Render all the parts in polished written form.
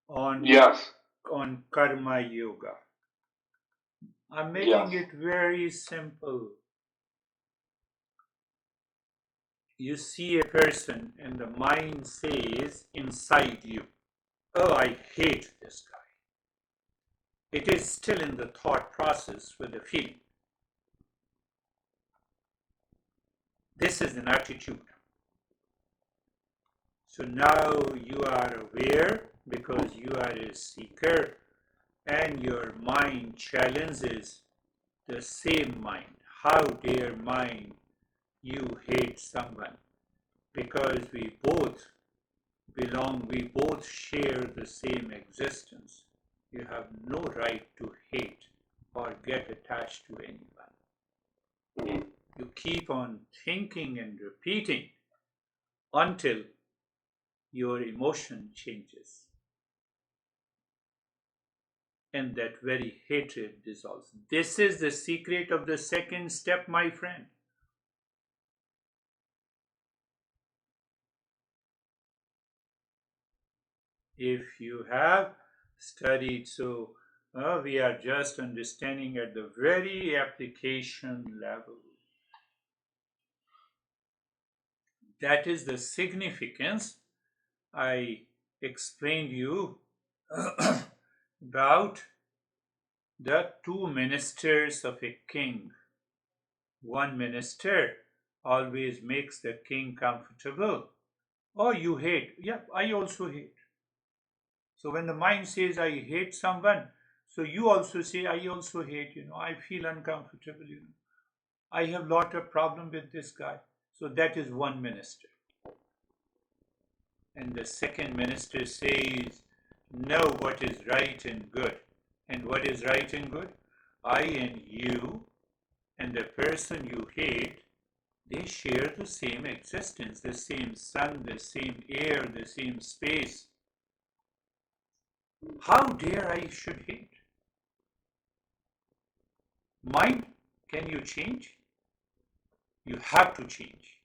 on Yes. on karma yoga. I'm Yes. making it very simple. You see a person and the mind says inside you, oh, I hate this guy. It is still in the thought process with the feeling. This is an attitude. So now you are aware because you are a seeker and your mind challenges the same mind. How dare mind you hate someone? Because we both belong, we both share the same existence. You have no right to hate or get attached to anyone. Mhm. You keep on thinking and repeating until your emotion changes. And that very hatred dissolves. This is the secret of the second step, my friend. If you have studied, so we are just understanding at the very application level. That is the significance I explained you about the two ministers of a king. One minister always makes the king comfortable. Oh, you hate. Yeah, I also hate. So when the mind says I hate someone, so you also say I also hate, I feel uncomfortable. I have lot of problem with this guy. So that is one minister. And the second minister says, know what is right and good. And what is right and good? I and you and the person you hate, they share the same existence, the same sun, the same air, the same space. How dare I should hate? Mind, can you change? You have to change.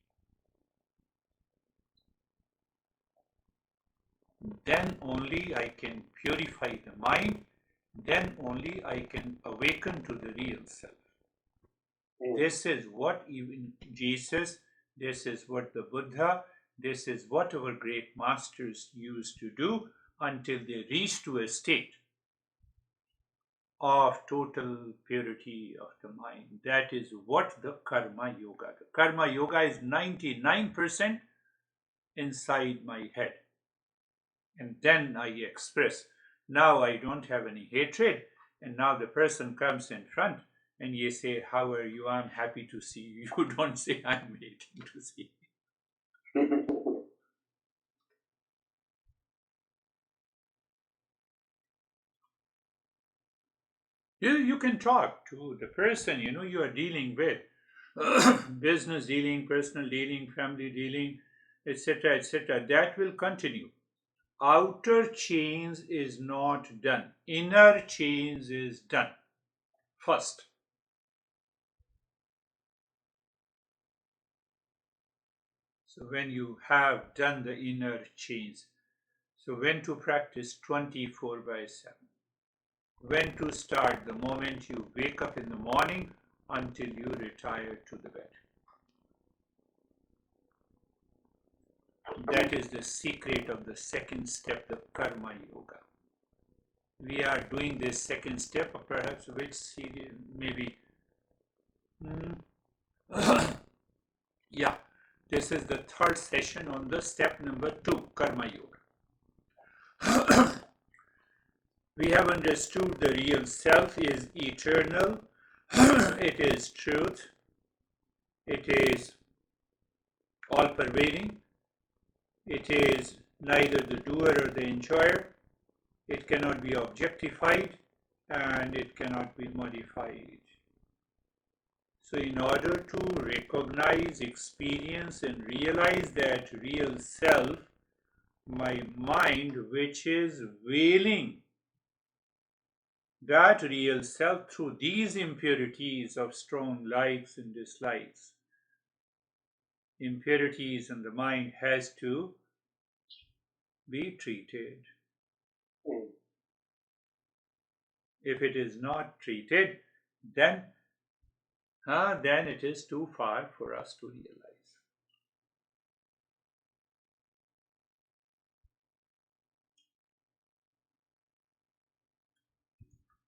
Then only I can purify the mind. Then only I can awaken to the real self. Mhm. This is what even Jesus, this is what the Buddha, this is what our great masters used to do until they reached to a state of total purity of the mind. That is what the karma yoga. The karma yoga is 99% inside my head. And then I express. Now I don't have any hatred. And now the person comes in front and you say, how are you? I'm happy to see you. You don't say, I'm waiting to see you. You can talk to the person you are dealing with. Business dealing, personal dealing, family dealing, etc., etc. That will continue. Outer change is not done. Inner change is done first. So when you have done the inner change, so when to practice 24 by 7, when to start the moment you wake up in the morning until you retire to the bed. That is the secret of the second step, the karma yoga. We are doing this second step, or perhaps which series, maybe, hmm, yeah, this is the third session on the step number 2, karma yoga. We have understood the real self is eternal, it is truth, it is all pervading, it is neither the doer or the enjoyer, it cannot be objectified, and it cannot be modified. So, in order to recognize, experience, and realize that real self, my mind, which is veiling that real self through these impurities of strong likes and dislikes. Impurities in the mind has to be treated. mm, If it is not treated, then it is too far for us to realize.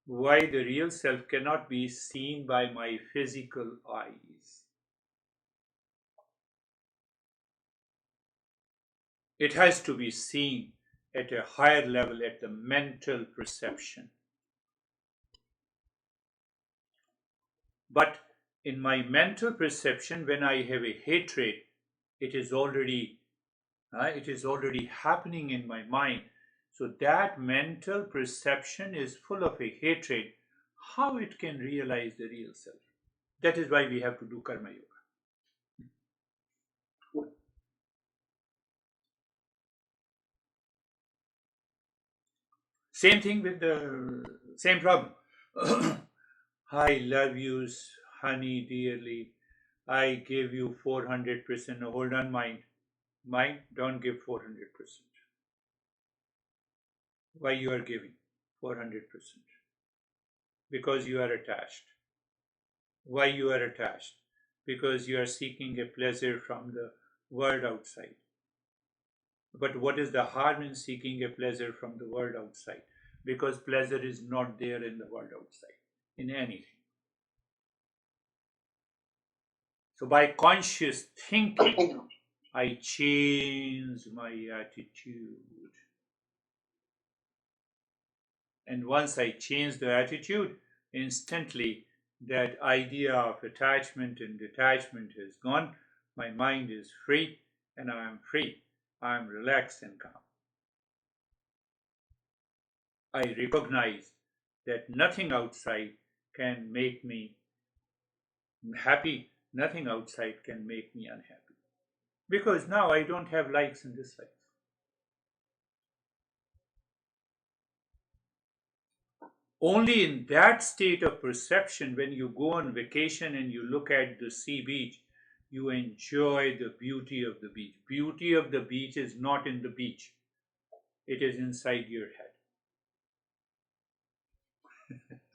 Why the real self cannot be seen by my physical eyes. It has to be seen at a higher level, at the mental perception. But in my mental perception, when I have a hatred, it is already happening in my mind. So that mental perception is full of a hatred. How it can realize the real self? That is why we have to do karma yoga. Same thing with the same problem. I love you, honey, dearly. I give you 400%. No, hold on, mind. Mind, don't give 400%. Why you are giving 400%? Because you are attached. Why you are attached? Because you are seeking a pleasure from the world outside. But what is the harm in seeking a pleasure from the world outside? Because pleasure is not there in the world outside, in anything. So by conscious thinking, I change my attitude. And once I change the attitude, instantly that idea of attachment and detachment is gone. My mind is free, and I am free. I am relaxed and calm. I recognize that nothing outside can make me happy, nothing outside can make me unhappy. Because now I don't have likes and dislikes. Only in that state of perception, when you go on vacation and you look at the sea beach, you enjoy the beauty of the beach. Beauty of the beach is not in the beach, it is inside your head.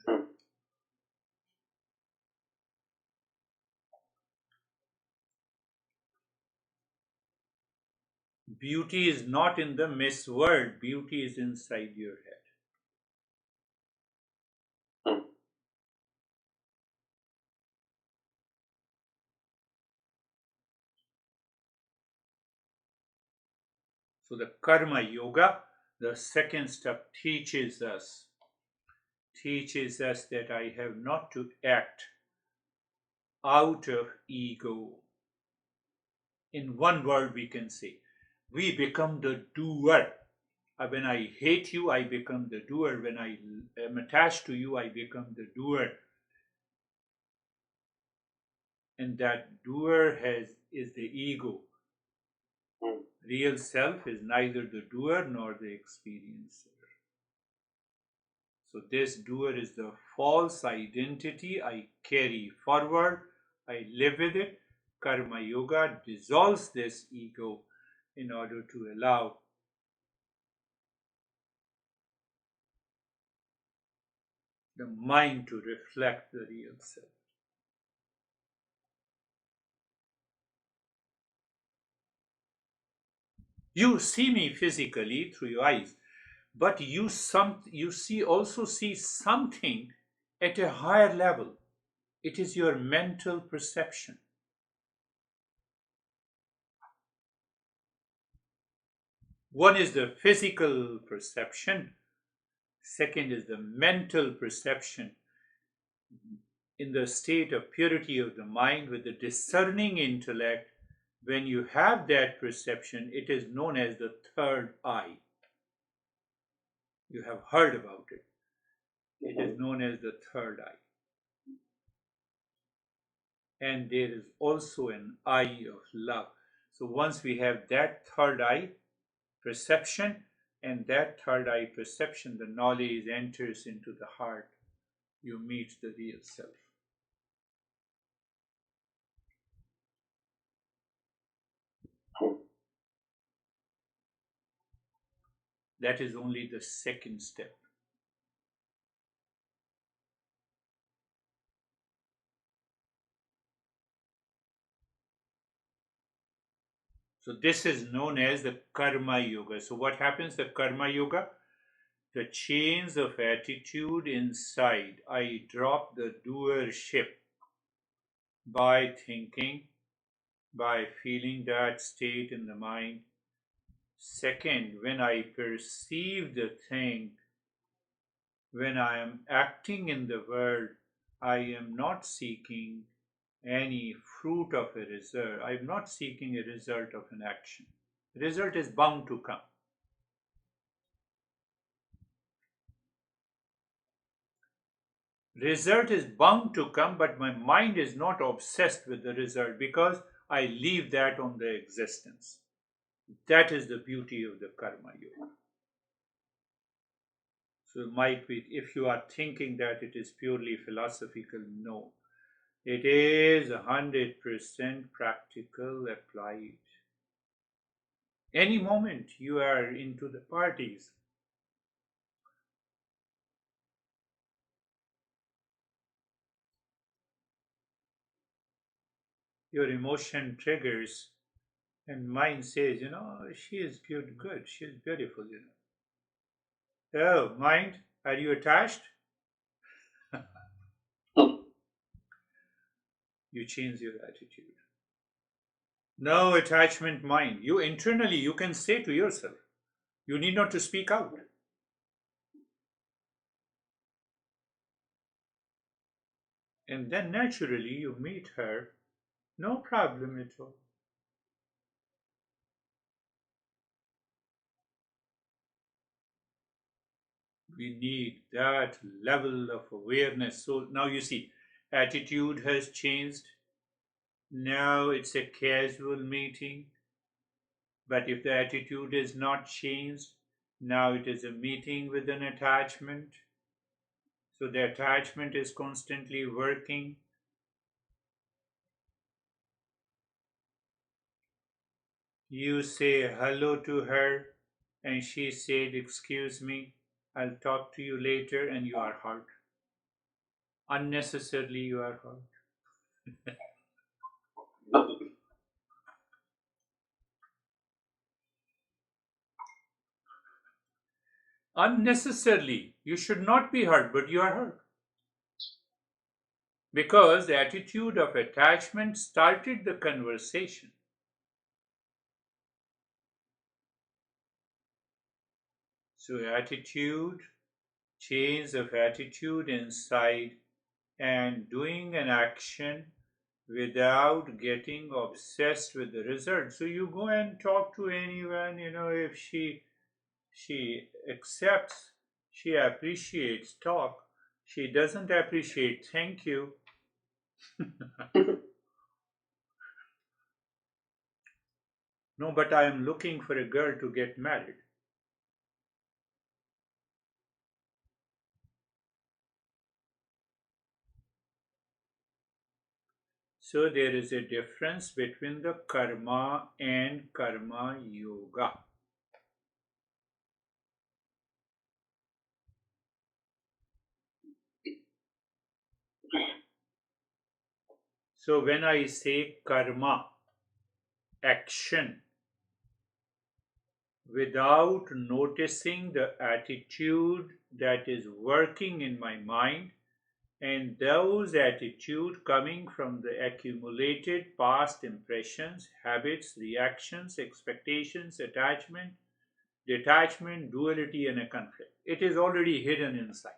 mm, Beauty is not in the Miss World, beauty is inside your head. mm, So the karma yoga, the second step, teaches us that I have not to act out of ego. In one word, we can say, we become the doer. When I hate you, I become the doer. When I am attached to you, I become the doer. And that doer is the ego. mm, Real self is neither the doer nor the experiencer. So this doer is the false identity I carry forward. I live with it. Karma yoga dissolves this ego in order to allow the mind to reflect the real self. You see me physically through your eyes, but you see something at a higher level. It is your mental perception. One is the physical perception, second is the mental perception. In the state of purity of the mind with the discerning intellect, when you have that perception, it is known as the third eye. You have heard about it. It is known as the third eye. And there is also an eye of love. So once we have that third eye perception, and that third eye perception, the knowledge enters into the heart. You meet the real self. mm, That is only the second step. So this is known as the karma yoga. So what happens? The karma yoga, the chains of attitude inside. I drop the doership by thinking, by feeling that state in the mind. Second, when I perceive the thing, when I am acting in the world, I am not seeking any fruit of a result. I am not seeking a result of an action. The result is bound to come. Result is bound to come, but my mind is not obsessed with the result because I leave that on the existence. That is the beauty of the karma yoga. So it might be, if you are thinking that it is purely philosophical, no. It is 100% practical, applied. Any moment you are into the parties, your emotion triggers and mind says, she is good, she is beautiful. Oh, mind, are you attached? You change your attitude. No attachment mind. You internally, you can say to yourself, you need not to speak out. And then naturally you meet her, no problem at all. We need that level of awareness. So now you see, attitude has changed. Now it's a casual meeting. But if the attitude is not changed, now it is a meeting with an attachment. So the attachment is constantly working. You say hello to her, and she said, "Excuse me, I'll talk to you later," and you are hurt. Unnecessarily, you are hurt. Unnecessarily, you should not be hurt, but you are hurt. Because the attitude of attachment started the conversation. So, attitude, change of attitude inside, and doing an action without getting obsessed with the result. So you go and talk to anyone, if she accepts, she appreciates, talk. She doesn't appreciate, thank you. No, but I am looking for a girl to get married. So there is a difference between the karma and karma yoga. So when I say karma, action, without noticing the attitude that is working in my mind, and those attitude coming from the accumulated past impressions, habits, reactions, expectations, attachment, detachment, duality, and a conflict. It is already hidden inside.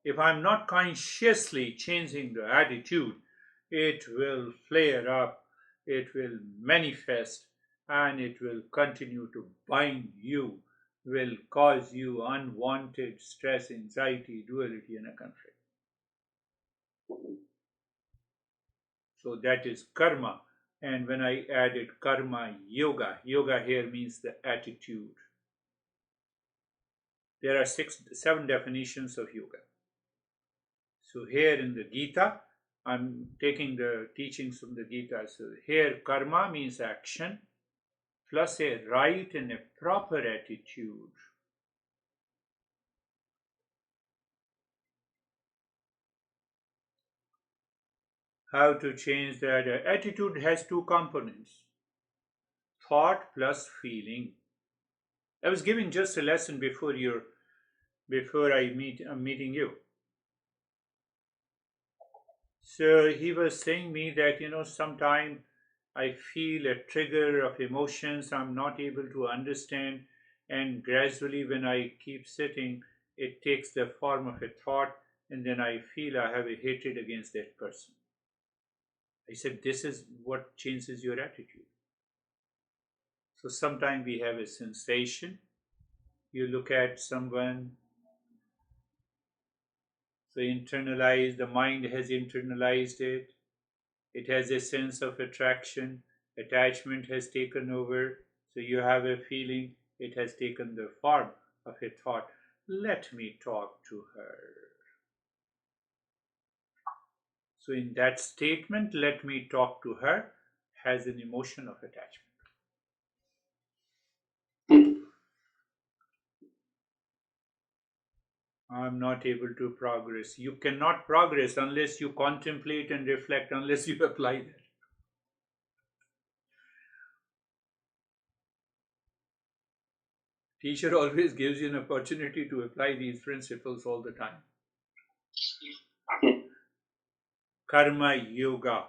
If I'm not consciously changing the attitude, it will flare up, it will manifest, and it will continue to bind you, will cause you unwanted stress, anxiety, duality, and a conflict. So that is karma. And when I added karma yoga, yoga here means the attitude. There are seven definitions of yoga. So here in the Gita, I'm taking the teachings from the Gita. So here karma means action. plus a right and a proper attitude. How to change that? Attitude has two components: thought plus feeling. I was giving just a lesson before I'm meeting you. So he was saying me that sometime I feel a trigger of emotions I'm not able to understand, and gradually when I keep sitting, it takes the form of a thought, and then I feel I have a hatred against that person. I said, this is what changes your attitude. So sometimes we have a sensation. You look at someone, so internalize, the mind has internalized it. It has a sense of attraction. Attachment has taken over. So you have a feeling, it has taken the form of a thought. Let me talk to her. So in that statement, let me talk to her, has an emotion of attachment. I'm not able to progress. You cannot progress unless you contemplate and reflect, unless you apply that. Teacher always gives you an opportunity to apply these principles all the time. Karma yoga,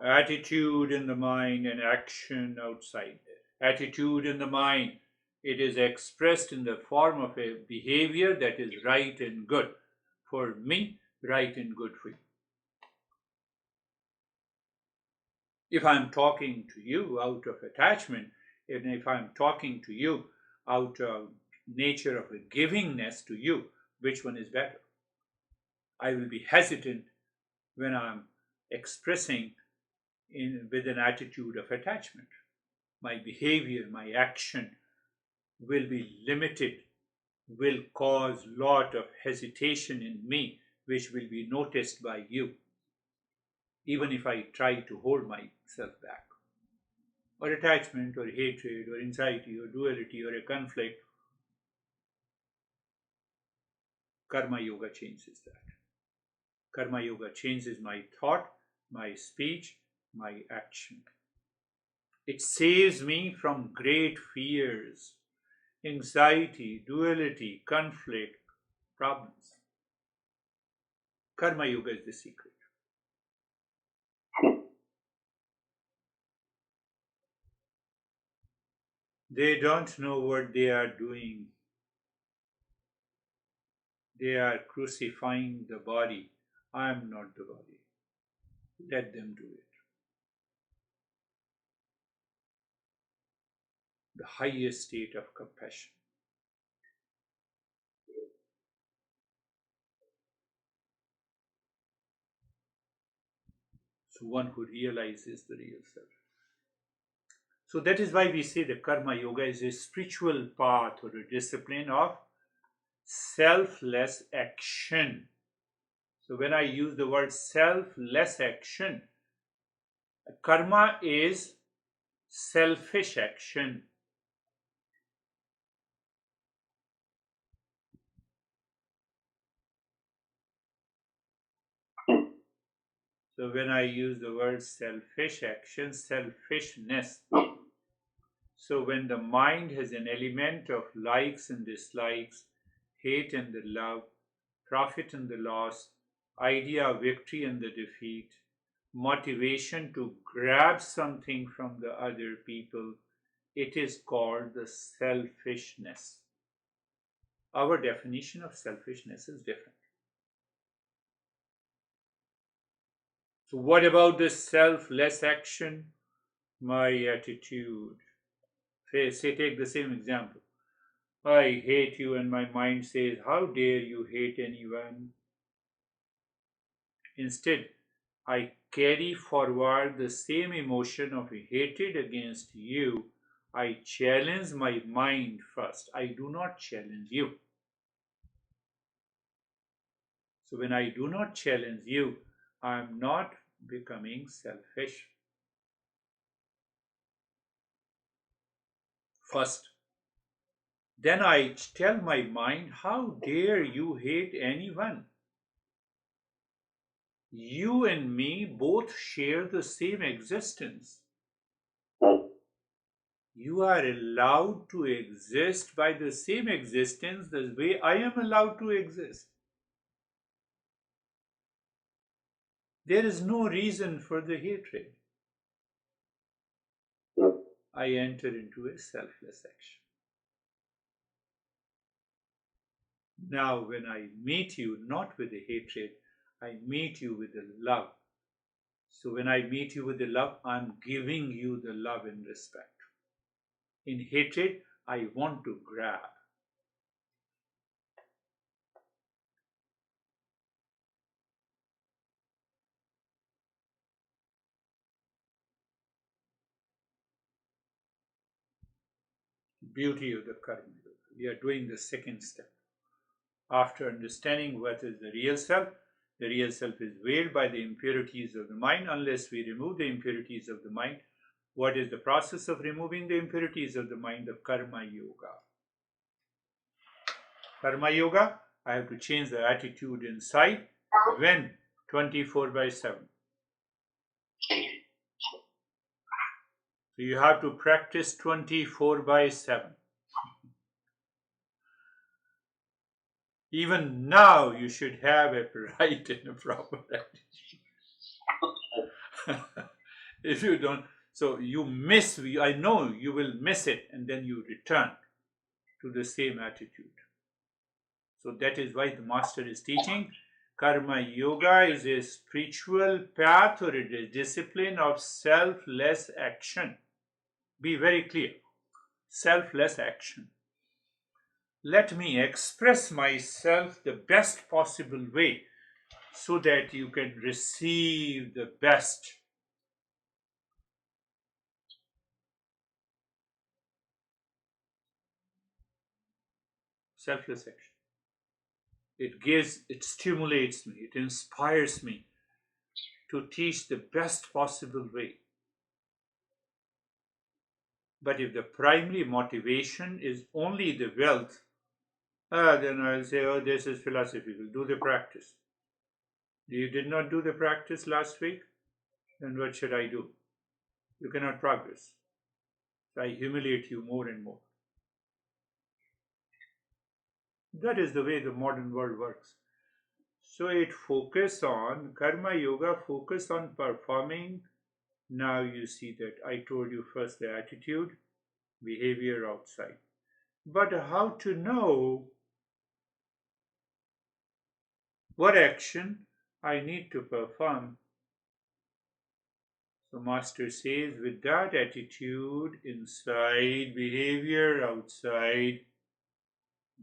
attitude in the mind and action outside there. Attitude in the mind, it is expressed in the form of a behavior that is right and good for me, right and good for you. If I'm talking to you out of attachment, and if I'm talking to you out of nature of a givingness to you, which one is better? I will be hesitant when I'm expressing with an attitude of attachment. My behavior, my action will be limited, will cause lot of hesitation in me, which will be noticed by you, even if I try to hold myself back. Or attachment, or hatred, or anxiety, or duality, or a conflict, karma yoga changes that. Karma yoga changes my thought, my speech, my action. It saves me from great fears, anxiety, duality, conflict, problems. Karma yoga is the secret. They don't know what they are doing. They are crucifying the body. I am not the body. Let them do it. The highest state of compassion. So one who realizes the real self. So that is why we say the karma yoga is a spiritual path or a discipline of selfless action. So when I use the word selfless action, karma is selfish action. So when I use the word selfish action, selfishness. So when the mind has an element of likes and dislikes, hate and the love, profit and the loss, idea of victory and the defeat, motivation to grab something from the other people, it is called the selfishness. Our definition of selfishness is different. So, what about the selfless action? My attitude. Say, take the same example. I hate you, and my mind says, how dare you hate anyone? Instead, I carry forward the same emotion of hatred against you. I challenge my mind first. I do not challenge you. So, when I do not challenge you, I am not becoming selfish. first. Then I tell my mind, how dare you hate anyone? You and me both share the same existence. You are allowed to exist by the same existence the way I am allowed to exist. There is no reason for the hatred. I enter into a selfless action. Now, when I meet you not with the hatred, I meet you with the love. So, when I meet you with the love, I'm giving you the love and respect. In hatred, I want to grab. Beauty of the karma yoga. We are doing the second step. After understanding what is the real self is veiled by the impurities of the mind. Unless we remove the impurities of the mind, what is the process of removing the impurities of the mind? The karma yoga. Karma yoga, I have to change the attitude inside. When? 24/7. So you have to practice 24/7. Even now, you should have a right and a proper attitude. If you don't, so you miss, I know you will miss it, and then you return to the same attitude. So that is why the master is teaching karma yoga is a spiritual path or a discipline of selfless action. Be very clear. Selfless action. Let me express myself the best possible way so that you can receive the best. Selfless action. It stimulates me, it inspires me to teach the best possible way. But if the primary motivation is only the wealth, then I'll say, oh, this is philosophical. Do the practice. You did not do the practice last week, then what should I do? You cannot progress. So I humiliate you more and more. That is the way the modern world works. So it focus on karma yoga, focus on performing. Now you see that I told you first the attitude, behavior outside. But how to know what action I need to perform? So master says, with that attitude inside, behavior outside,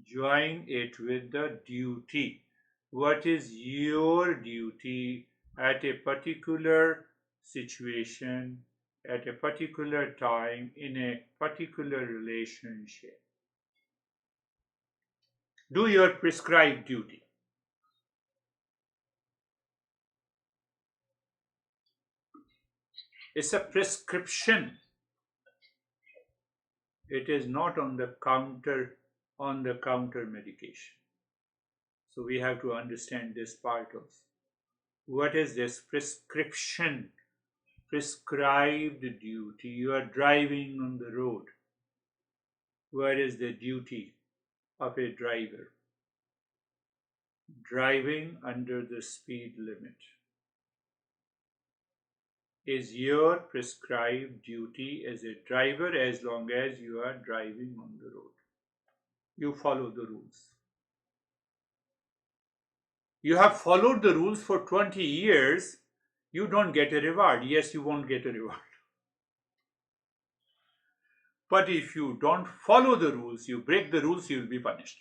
join it with the duty. What is your duty at a particular situation, at a particular time, in a particular relationship? Do your prescribed duty. It's a prescription. It is not on the counter medication. So we have to understand this part of what is this prescription, prescribed duty. You are driving on the road. What is the duty of a driver? Driving under the speed limit is your prescribed duty as a driver as long as you are driving on the road. You follow the rules. You have followed the rules for 20 years, you don't get a reward. Yes, you won't get a reward. But if you don't follow the rules, you break the rules, you will be punished.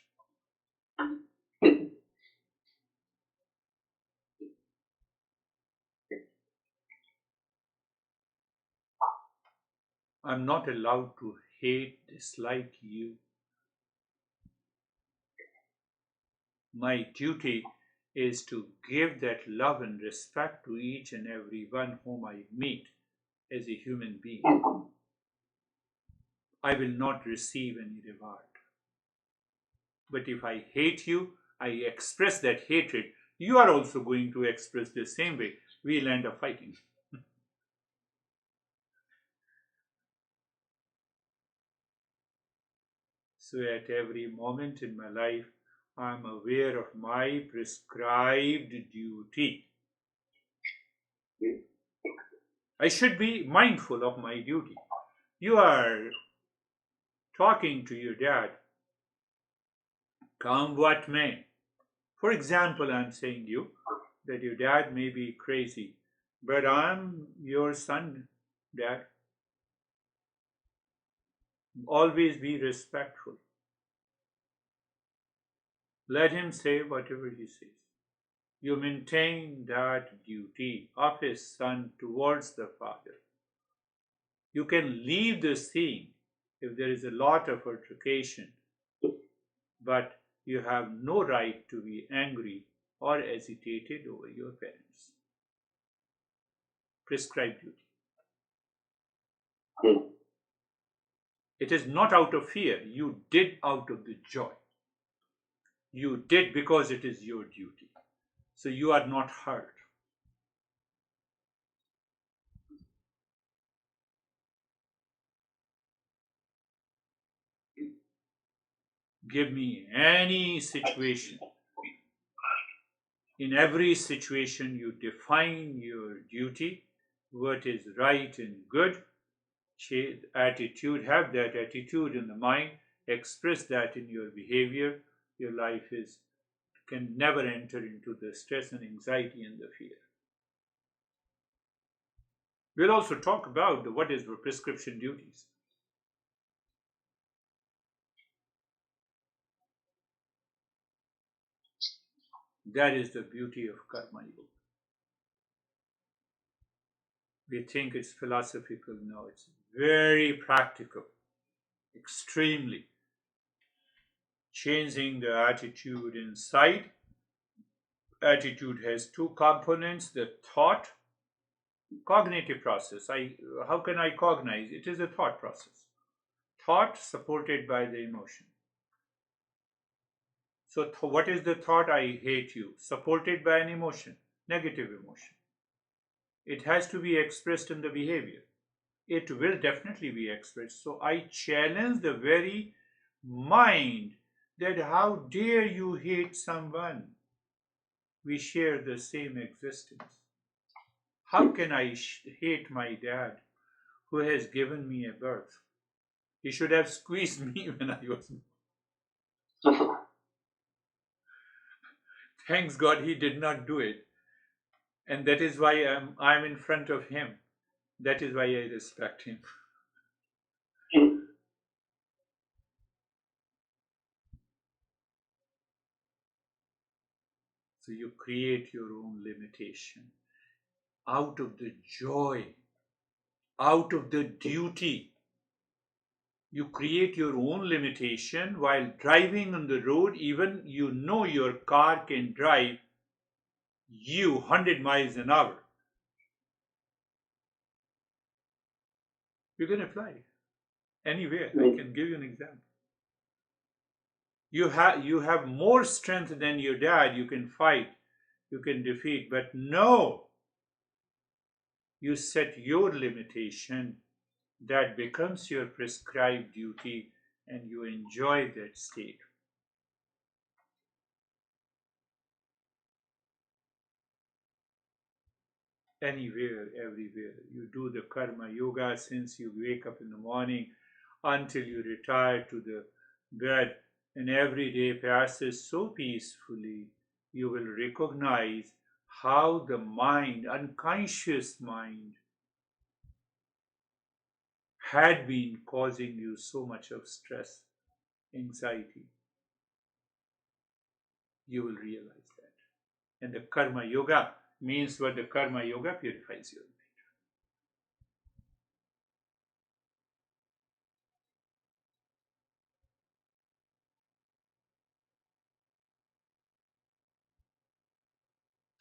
I'm not allowed to hate, dislike you. My duty is to give that love and respect to each and every one whom I meet as a human being. I will not receive any reward. But if I hate you, I express that hatred, you are also going to express the same way. We'll end up fighting. So at every moment in my life, I'm aware of my prescribed duty. I should be mindful of my duty. You are talking to your dad, come what may. For example, I'm saying you that your dad may be crazy, but I'm your son, dad. Always be respectful. Let him say whatever he says. You maintain that duty of his son towards the father. You can leave the scene if there is a lot of altercation, but you have no right to be angry or agitated over your parents. Prescribed duty. It is not out of fear. You did out of the joy. You did because it is your duty. So you are not hurt. Give me any situation. In every situation, you define your duty, what is right and good. Attitude, have that attitude in the mind, express that in your behavior. Your life can never enter into the stress and anxiety and the fear. We'll also talk about what is the prescription duties. That is the beauty of karma yoga. We think it's philosophical. No, it's very practical, extremely. Changing the attitude inside. Attitude has two components, the thought, cognitive process. How can I cognize? It is a thought process. Thought supported by the emotion. So, what is the thought? I hate you, supported by an emotion, negative emotion. It has to be expressed in the behavior. It will definitely be expressed. So, I challenge the very mind that how dare you hate someone? We share the same existence. How can I hate my dad who has given me a birth? He should have squeezed me when I was. Thanks God he did not do it. And that is why I'm in front of him. That is why I respect him. So you create your own limitation out of the joy, out of the duty. You create your own limitation while driving on the road, even you know your car can drive you 100 miles an hour. You're going to fly anywhere. I can give you an example. You have more strength than your dad. You can fight, you can defeat, but no, you set your limitation that becomes your prescribed duty and you enjoy that state. Anywhere, everywhere. You do the karma yoga since you wake up in the morning until you retire to the bed, and every day passes so peacefully. You will recognize how the mind, unconscious mind, had been causing you so much of stress, anxiety. You will realize that. And the karma yoga means what the karma yoga purifies you.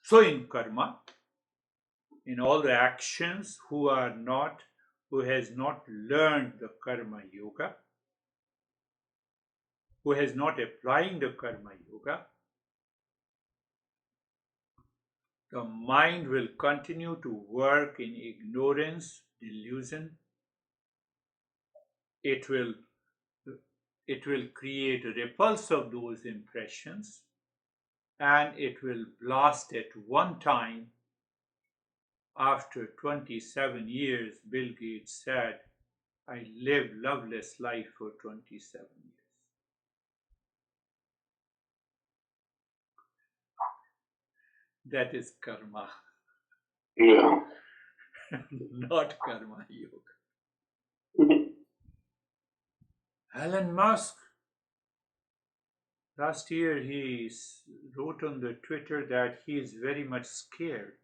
So in karma, in all the actions who are not who has not learned the karma yoga, who has not applying the karma yoga, the mind will continue to work in ignorance, delusion. It will create a repulse of those impressions, and it will blast at one time. After 27 years, Bill Gates said, I lived loveless life for 27 years. That is karma, Yeah. not karma yoga. Elon Musk, last year he wrote on the Twitter that he is very much scared.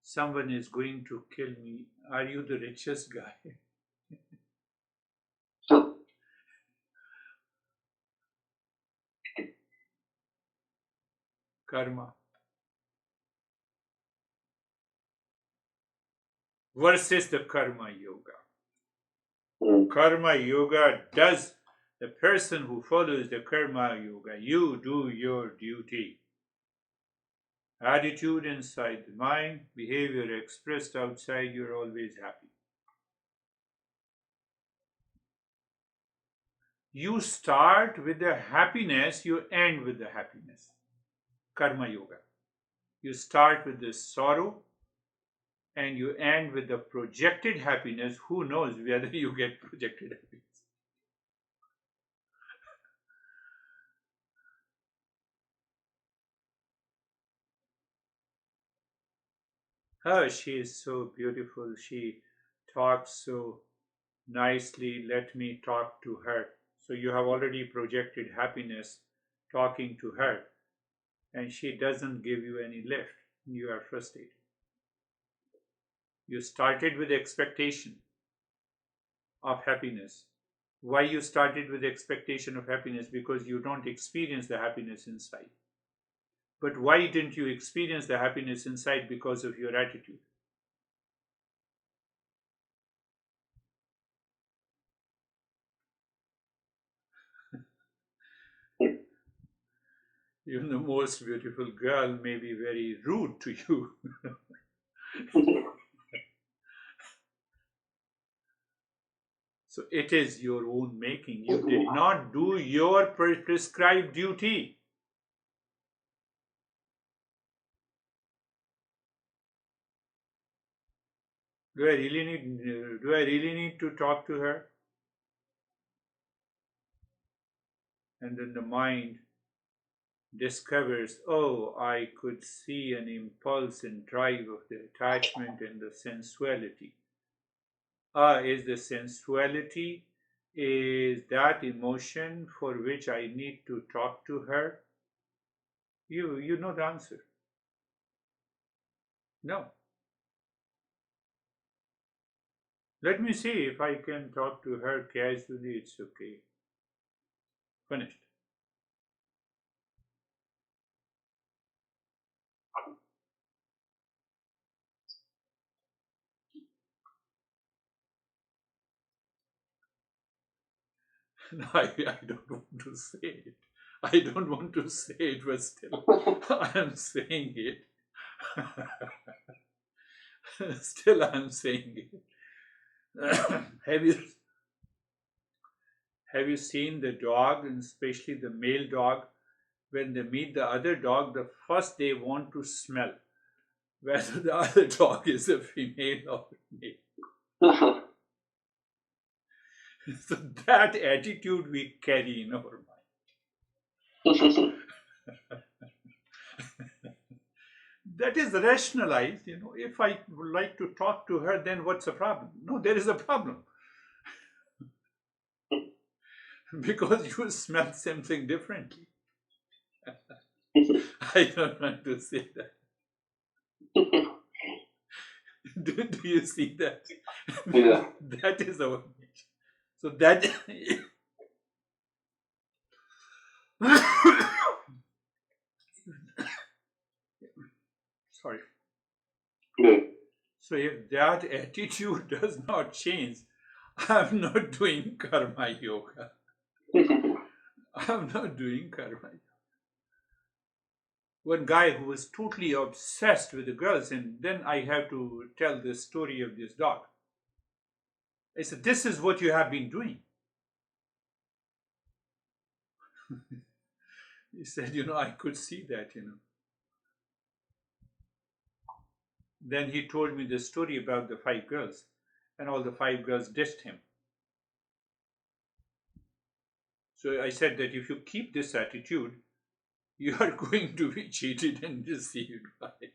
Someone is going to kill me. Are you the richest guy? Karma versus the karma yoga. Karma yoga does, the person who follows the karma yoga, you do your duty. Attitude inside the mind, behavior expressed outside, you're always happy. You start with the happiness, you end with the happiness. Karma yoga. You start with the sorrow and you end with the projected happiness. Who knows whether you get projected happiness? Oh, she is so beautiful. She talks so nicely. Let me talk to her. So you have already projected happiness talking to her, and she doesn't give you any lift. You are frustrated. You started with expectation of happiness. Why you started with expectation of happiness? Because you don't experience the happiness inside. But why didn't you experience the happiness inside? Because of your attitude. Even the most beautiful girl may be very rude to you. So it is your own making. You did not do your prescribed duty. Do I really need to talk to her? And then the mind discovers, oh, I could see an impulse and drive of the attachment and the sensuality. Is the sensuality, is that emotion for which I need to talk to her? You know the answer. No. Let me see if I can talk to her casually. It's okay. Finished. No, I don't want to say it. I don't want to say it, but still, I am saying it. Still, I'm saying it. Have you seen the dog, and especially the male dog, when they meet the other dog, the first they want to smell whether the other dog is a female or male. So that attitude we carry in our mind. That is rationalized. If I would like to talk to her, then what's the problem? No, there is a problem. Because you smell something differently. I don't want to say that. Do you see that? Yeah. That is our nature. So that sorry. Yeah. So if that attitude does not change, I'm not doing karma yoga. I'm not doing karma. One guy who was totally obsessed with the girls, and then I have to tell the story of this dog. I said, "This is what you have been doing." He said, "I could see that. Then he told me the story about the 5 girls, and all the 5 girls ditched him. So I said that if you keep this attitude, you are going to be cheated and deceived by it.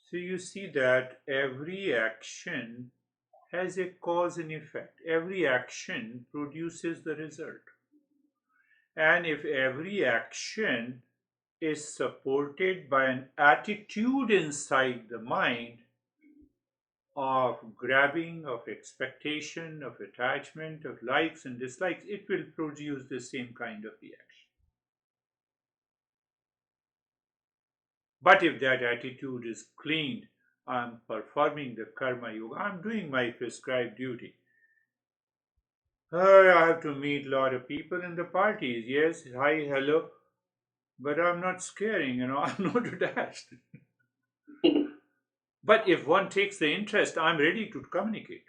So you see that every action has a cause and effect. Every action produces the result. And if every action is supported by an attitude inside the mind of grabbing, of expectation, of attachment, of likes and dislikes, it will produce the same kind of reaction. But if that attitude is cleaned, I'm performing the karma yoga, I'm doing my prescribed duty. I have to meet a lot of people in the parties. Yes, hi, hello. But I'm not scaring, I'm not attached. But if one takes the interest, I'm ready to communicate.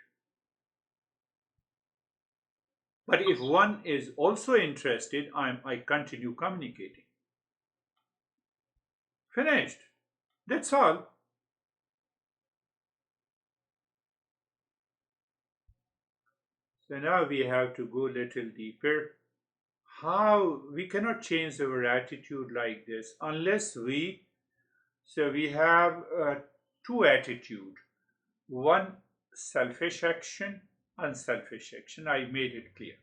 But if one is also interested, I continue communicating. Finished. That's all. So now we have to go a little deeper. How we cannot change our attitude like this unless we have two attitude. One, selfish action, unselfish action. I made it clear.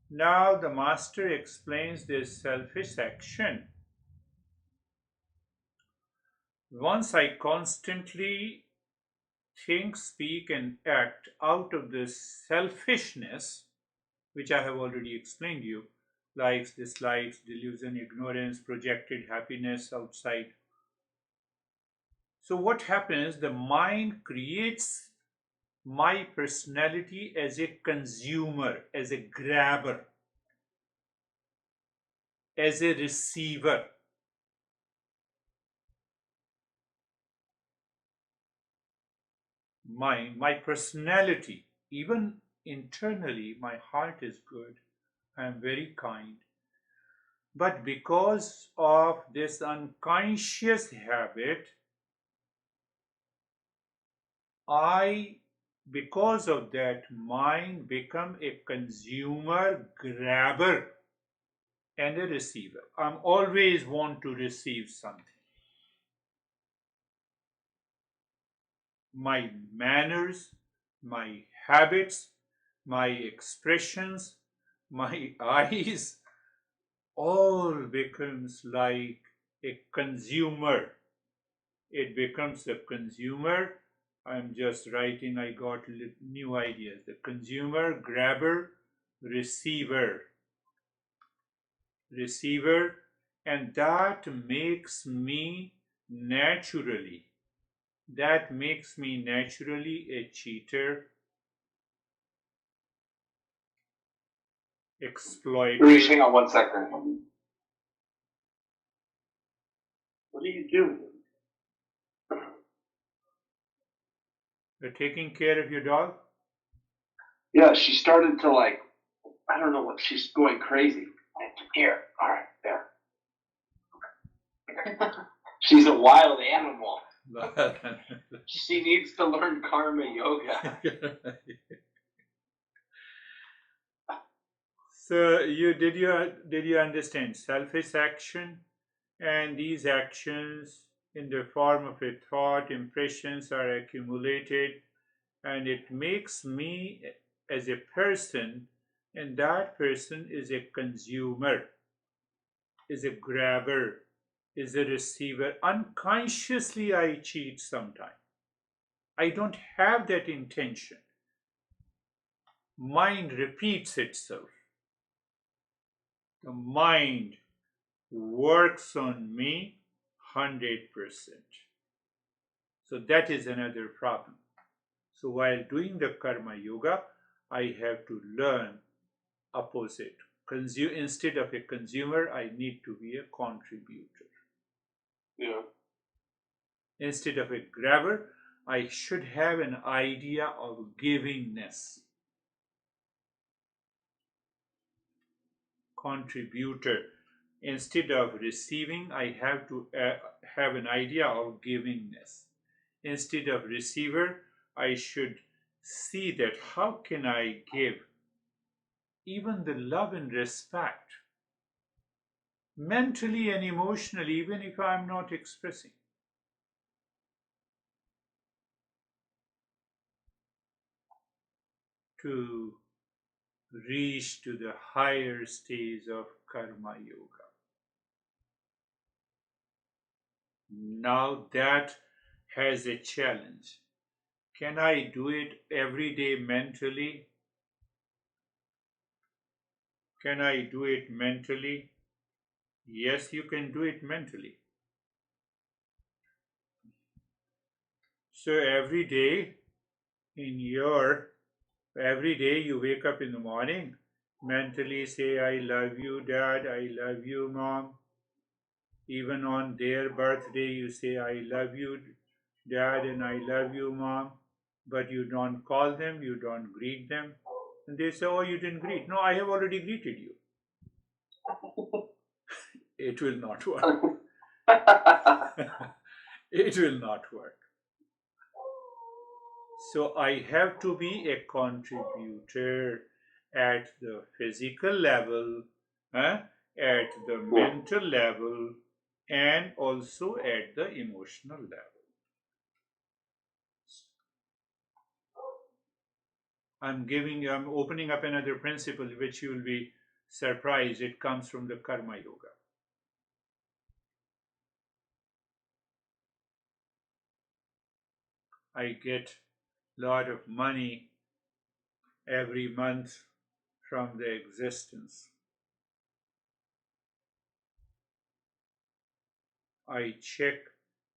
Now the master explains this selfish action. Once I constantly think, speak, and act out of this selfishness, which I have already explained to you, likes, dislikes, delusion, ignorance, projected happiness outside. So what happens? The mind creates my personality as a consumer, as a grabber, as a receiver. My personality, even internally, my heart is good. I am very kind. But because of this unconscious habit, I, because of that, mind become a consumer, grabber, and a receiver. I'm always want to receive something. My manners, my habits, my expressions, my eyes, all becomes like a consumer. It becomes a consumer. I'm just writing, I got new ideas. The consumer, grabber, receiver, receiver, and that makes me naturally a cheater, Girish, exploiter. hang on 1 second. What are you doing? You're taking care of your dog? Yeah, she started to I don't know what, she's going crazy. Here, all right, there. She's a wild animal. She needs to learn karma yoga. So did you understand selfish action, and these actions in the form of a thought, impressions are accumulated, and it makes me as a person, and that person is a consumer, is a grabber, is a receiver. Unconsciously, I cheat sometimes. I don't have that intention. Mind repeats itself. The mind works on me 100%. So that is another problem. So while doing the karma yoga, I have to learn opposite. Instead of a consumer, I need to be a contributor. Yeah. Instead of a grabber, I should have an idea of givingness. Contributor. Instead of receiving, I have to have an idea of givingness. Instead of receiver, I should see that how can I give even the love and respect, mentally and emotionally, even if I'm not expressing. To reach to the higher stage of karma yoga. Now that has a challenge. Can I do it every day mentally? Can I do it mentally? Yes, you can do it mentally. So in your every day you wake up in the morning, mentally say, I love you, Dad, I love you, Mom. Even on their birthday, you say, I love you, Dad, and I love you, Mom. But you don't call them, you don't greet them. And they say, oh, you didn't greet. No, I have already greeted you. It will not work. It will not work. So I have to be a contributor at the physical level, at the mental level, and also at the emotional level. I'm opening up another principle which you will be surprised. It comes from the karma yoga. I get a lot of money every month from the existence. I check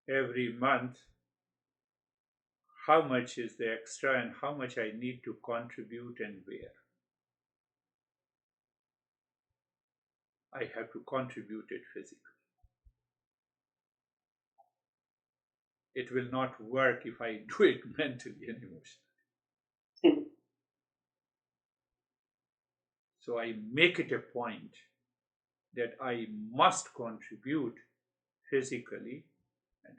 every month how much is the extra and how much I need to contribute and where. I have to contribute it physically. It will not work if I do it mentally and emotionally. So I make it a point that I must contribute physically. And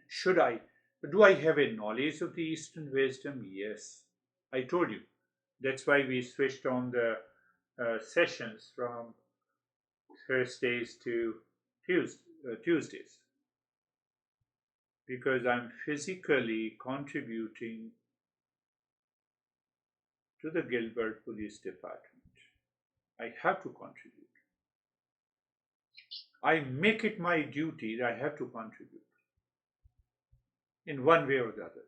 do I have a knowledge of the Eastern wisdom? Yes. I told you. That's why we switched on the sessions from Thursdays to Tuesdays. Because I'm physically contributing to the Gilbert Police Department. I have to contribute. I make it my duty that I have to contribute in one way or the other.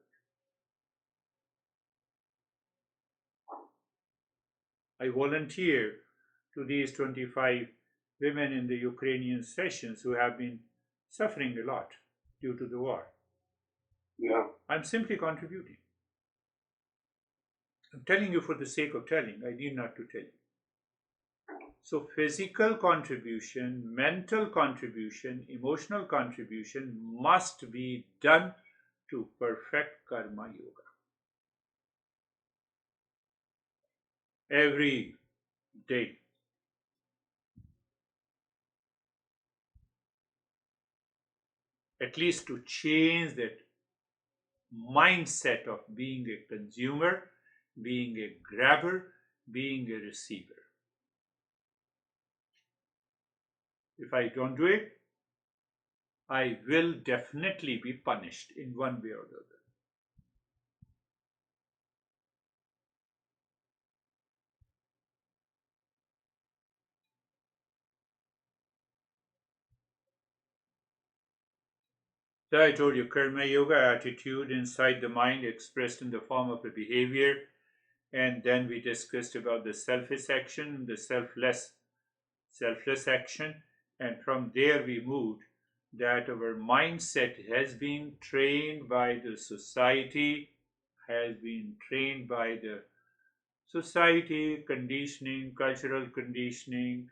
I volunteer to these 25 women in the Ukrainian sessions who have been suffering a lot due to the war. Yeah. I'm simply contributing. I'm telling you for the sake of telling. I need not to tell you. So physical contribution, mental contribution, emotional contribution must be done to perfect karma yoga. Every day. At least to change that mindset of being a consumer, being a grabber, being a receiver. If I don't do it, I will definitely be punished in one way or the other. So I told you, karma yoga, attitude inside the mind expressed in the form of a behavior, and then we discussed about the selfish action, the selfless action, and from there we moved that our mindset has been trained by the society, has been trained by the society, conditioning, cultural conditioning,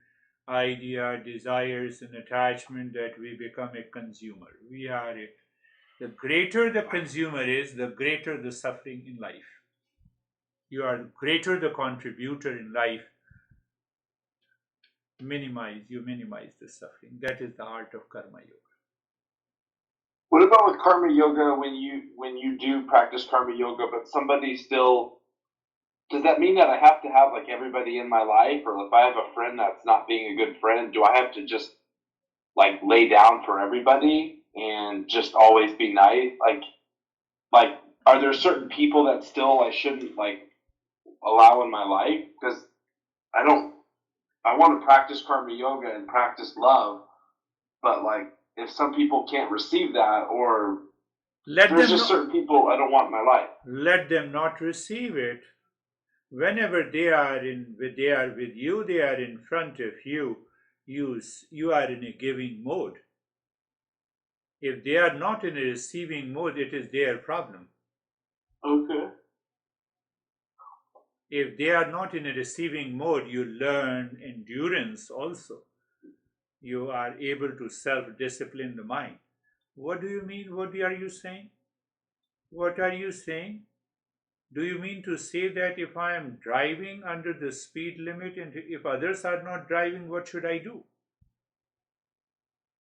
idea, desires, and attachment that we become a consumer. We are it. The greater the consumer is, the greater the suffering in life. You are greater the contributor in life, you minimize the suffering. That is the art of karma yoga. What about with karma yoga when you do practice karma yoga, but somebody still, does that mean that I have to have like everybody in my life, or if I have a friend that's not being a good friend, do I have to just like lay down for everybody and just always be nice? Like are there certain people that still I shouldn't like allow in my life? Because I don't I want to practice karma yoga and practice love, but like if some people can't receive that, or Let there's them just not, certain people I don't want in my life. let them not receive it. Whenever they are with you, they are in front of you. You are in a giving mode. If they are not in a receiving mode, it is their problem. Okay. If they are not in a receiving mode, you learn endurance also. You are able to self discipline the mind. What do you mean? What are you saying? What are you saying? Do you mean to say that if I am driving under the speed limit and if others are not driving, what should I do?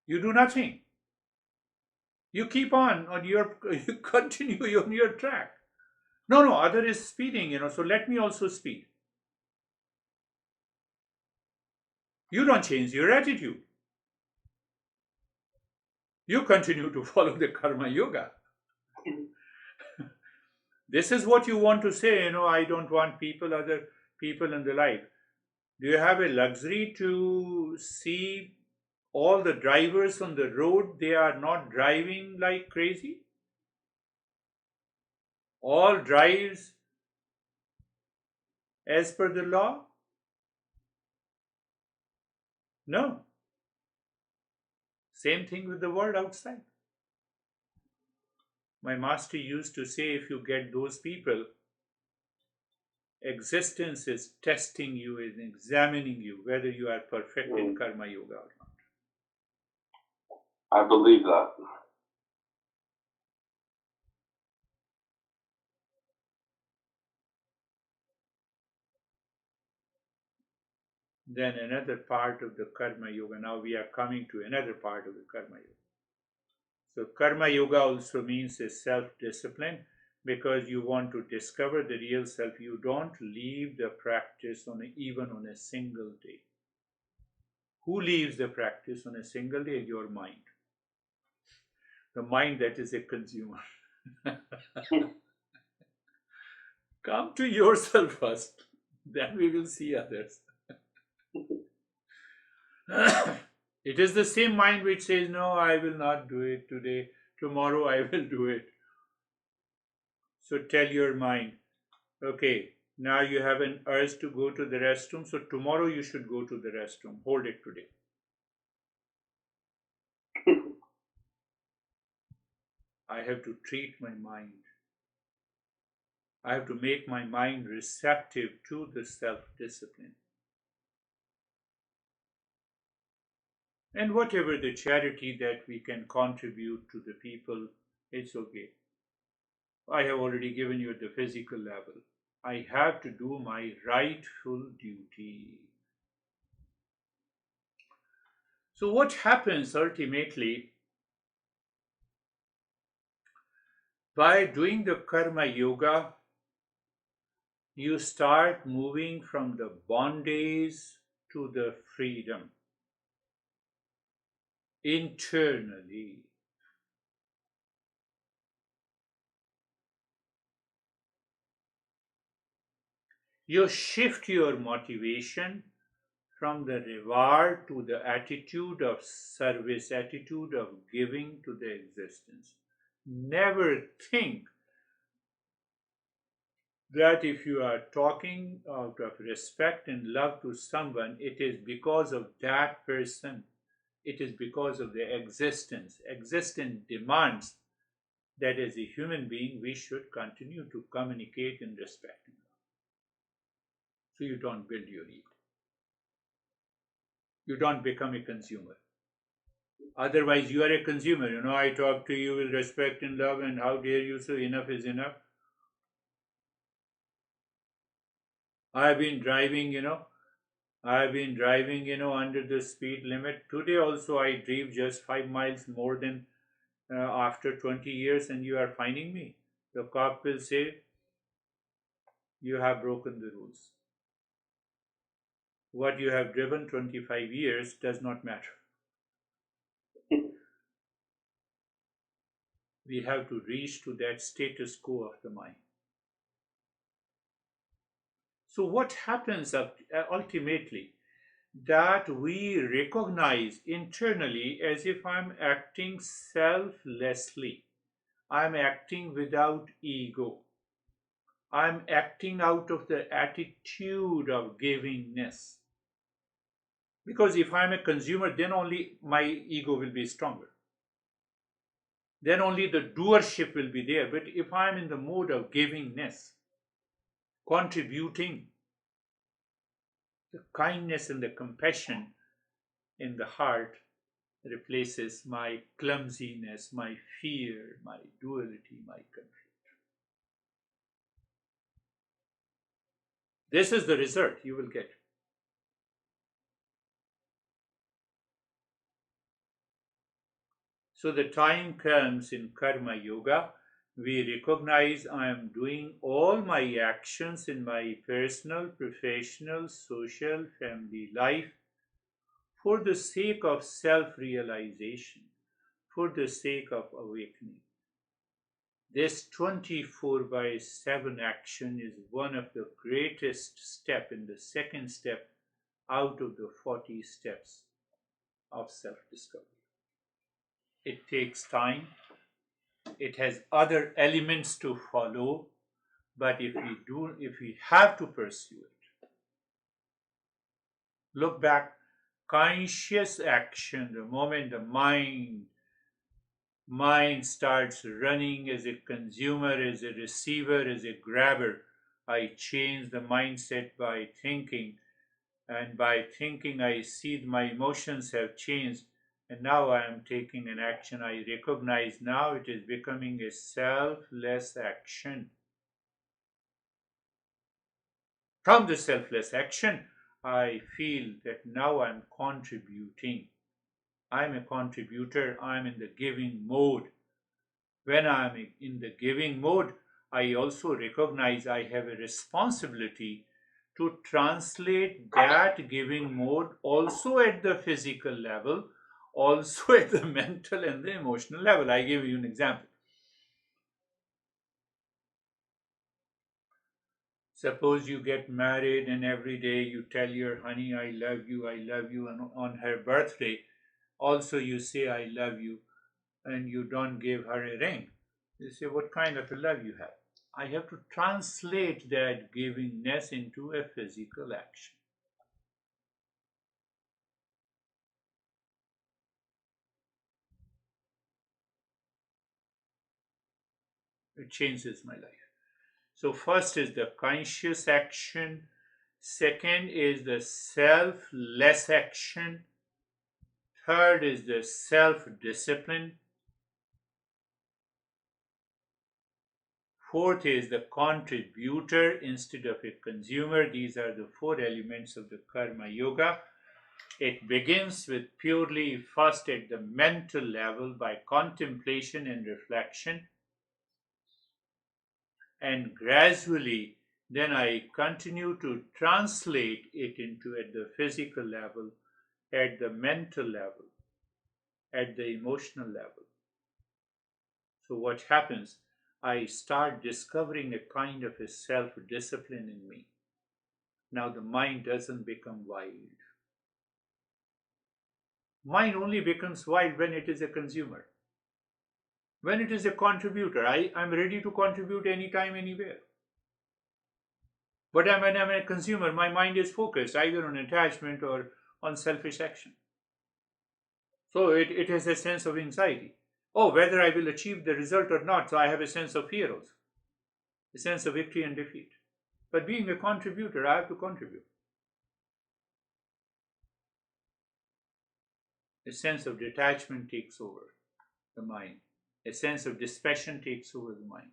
You do nothing. You keep on your, you continue on your track. No, other is speeding, so let me also speed. You don't change your attitude. You continue to follow the karma yoga. This is what you want to say, I don't want other people in the life. Do you have a luxury to see all the drivers on the road? They are not driving like crazy. All drives as per the law? No. Same thing with the world outside. My master used to say, if you get those people, existence is testing you, is examining you, whether you are perfect in karma yoga or not. I believe that. Then another part of the karma yoga. Now we are coming to another part of the karma yoga. So karma yoga also means a self-discipline, because you want to discover the real self. You don't leave the practice even on a single day. Who leaves the practice on a single day? Your mind. The mind that is a consumer. Come to yourself first, then we will see others. It is the same mind which says, no, I will not do it today. Tomorrow I will do it. So tell your mind, okay, now you have an urge to go to the restroom, so tomorrow you should go to the restroom. Hold it today. I have to treat my mind. I have to make my mind receptive to the self-discipline. And whatever the charity that we can contribute to the people, it's okay. I have already given you at the physical level. I have to do my rightful duty. So, what happens ultimately by doing the karma yoga? You start moving from the bondage to the freedom internally. You shift your motivation from the reward to the attitude of service, attitude of giving to the existence. Never think that if you are talking out of respect and love to someone, it is because of that person. It is because of their existence. Existence demands that as a human being, we should continue to communicate and respect him. So you don't build your ego. You don't become a consumer. Otherwise, you are a consumer. I talk to you with respect and love, and how dare you say enough is enough? I've been driving, under the speed limit. Today also I drove just 5 miles more than after 20 years, and you are finding me. The cop will say, you have broken the rules. What you have driven 25 years does not matter. We have to reach to that status quo of the mind. So what happens ultimately? That we recognize internally as if I'm acting selflessly. I'm acting without ego. I'm acting out of the attitude of givingness. Because if I'm a consumer, then only my ego will be stronger. Then only the doership will be there. But if I'm in the mode of givingness, contributing, the kindness and the compassion in the heart replaces my clumsiness, my fear, my duality, my conflict. This is the result you will get. So the time comes in Karma Yoga, we recognize I am doing all my actions in my personal, professional, social, family life for the sake of self-realization, for the sake of awakening. This 24/7 action is one of the greatest steps in the second step out of the 40 steps of self-discovery. It takes time. It has other elements to follow, but if we have to pursue it, look back, conscious action, the moment the mind starts running as a consumer, as a receiver, as a grabber, I change the mindset by thinking, and by thinking I see my emotions have changed, and now I am taking an action. I recognize now it is becoming a selfless action. From the selfless action, I feel that now I'm contributing. I'm a contributor. I'm in the giving mode. When I'm in the giving mode, I also recognize I have a responsibility to translate that giving mode also at the physical level, also at the mental and the emotional level. I give you an example. Suppose you get married and every day you tell your honey, I love you, and on her birthday, also you say, I love you, and you don't give her a ring. You say, what kind of a love you have? I have to translate that givingness into a physical action. It changes my life. So, first is the conscious action, second is the selfless action, third is the self discipline, fourth is the contributor instead of a consumer. These are the four elements of the Karma Yoga. It begins with purely first at the mental level by contemplation and reflection, and gradually then I continue to translate it into at the physical level, at the mental level, at the emotional level. So what happens? I start discovering a kind of a self-discipline in me. Now the mind doesn't become wild. Mind only becomes wild when it is a consumer. When it is a contributor, I'm ready to contribute anytime, anywhere. But when I'm a consumer, my mind is focused either on attachment or on selfish action. So it has a sense of anxiety. Oh, whether I will achieve the result or not. So I have a sense of fear also, a sense of victory and defeat. But being a contributor, I have to contribute. A sense of detachment takes over the mind. A sense of dispassion takes over the mind.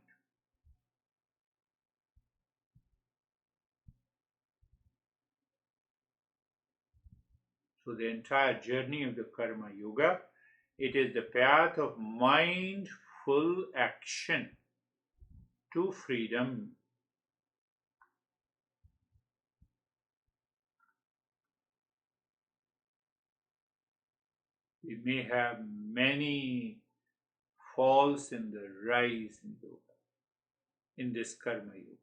So the entire journey of the Karma Yoga, it is the path of mindful action to freedom. We may have many falls in the rise in this Karma Yoga.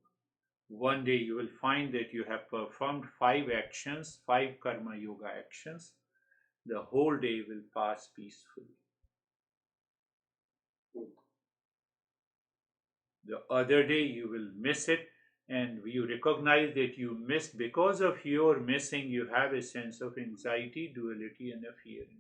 One day you will find that you have performed 5 actions, 5 Karma Yoga actions. The whole day will pass peacefully. The other day you will miss it, and you recognize that you missed. Because of your missing, you have a sense of anxiety, duality, and a fear in the life.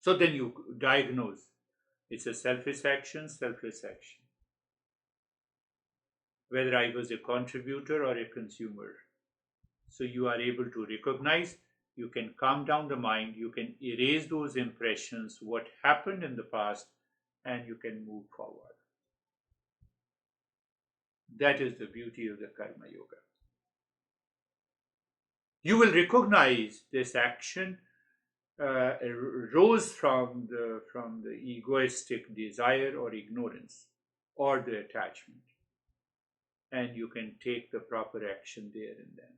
So then you diagnose it's a selfish action, selfless action. Whether I was a contributor or a consumer. So you are able to recognize, you can calm down the mind, you can erase those impressions, what happened in the past, and you can move forward. That is the beauty of the Karma Yoga. You will recognize this action rose from the egoistic desire or ignorance or the attachment, and you can take the proper action there and then.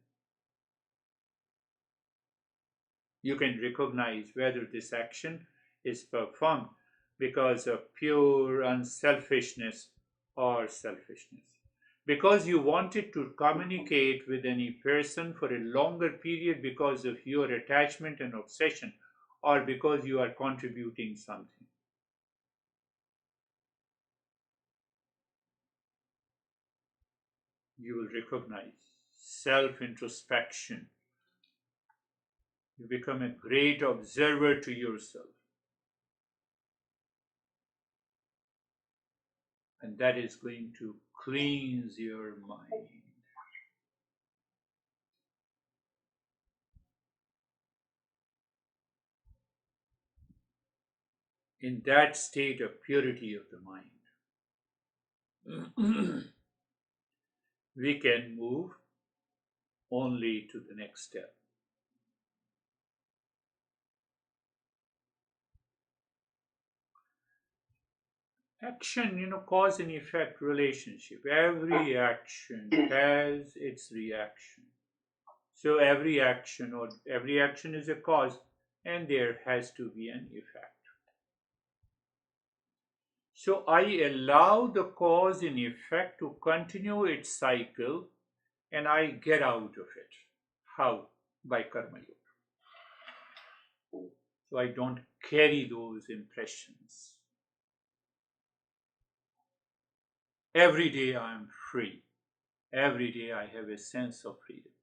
You can recognize whether this action is performed because of pure unselfishness or selfishness. Because you wanted to communicate with any person for a longer period because of your attachment and obsession, or because you are contributing something. You will recognize self introspection. You become a great observer to yourself. And that is going to cleanse your mind. In that state of purity of the mind, we can move only to the next step. Action, cause and effect relationship. Every action has its reaction. So every action is a cause, and there has to be an effect. So I allow the cause and effect to continue its cycle, and I get out of it. How? By Karma Yoga. So I don't carry those impressions. Every day I am free. Every day I have a sense of freedom.